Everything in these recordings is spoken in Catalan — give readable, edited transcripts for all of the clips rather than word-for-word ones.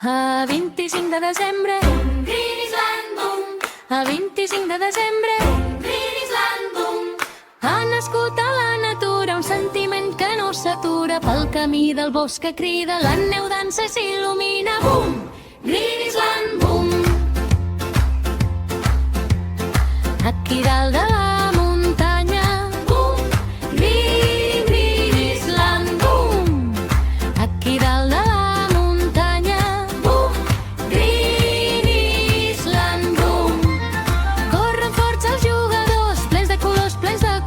A 25 de desembre, Green Island Boom, a 25 de desembre, Green Island Boom, ha nascut a la natura un sentiment que no s'atura. Pel camí del bosc que crida, la neu dansa i s'il·lumina. Bum! Green Island Boom, Aquí dalt de la muntanya, Boom, Green Island Boom, aquí dalt de la muntanya, Boom, Green Island Boom, corren forts els jugadors, plens de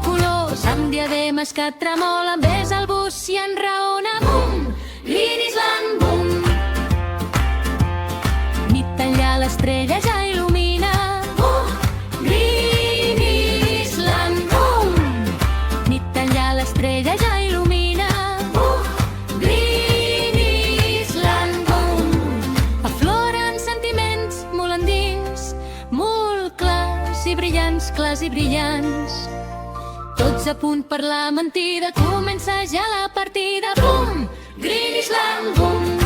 colors, amb diademes que tremolen, ves al bus i enraona. Bum! Green Island Boom, Nit enllà l'estrella ja il·lumina. Boom, Green Island Boom, Nit enllà l'estrella ja il·lumina. Boom, Green Island Boom, Afloren sentiments molt endins, molt clars i brillants. Tots a punt per la mentida, comença ja la partida. Bum! Green Island Boom,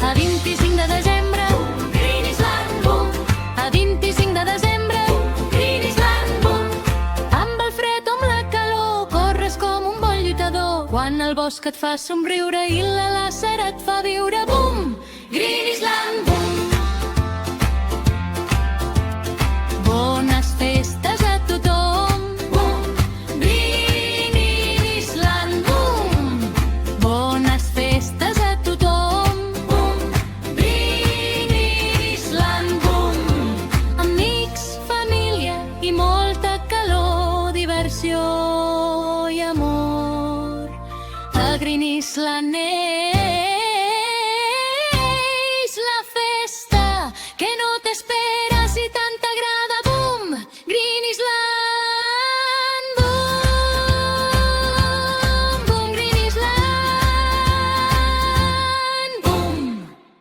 A 25 de desembre, Green Island Boom, a 25 de desembre, Green Island Boom, amb el fred o amb la calor, corres com un bon lluitador. Quan el bosc et fa somriure i la làser et fa viure. Bum! Green Island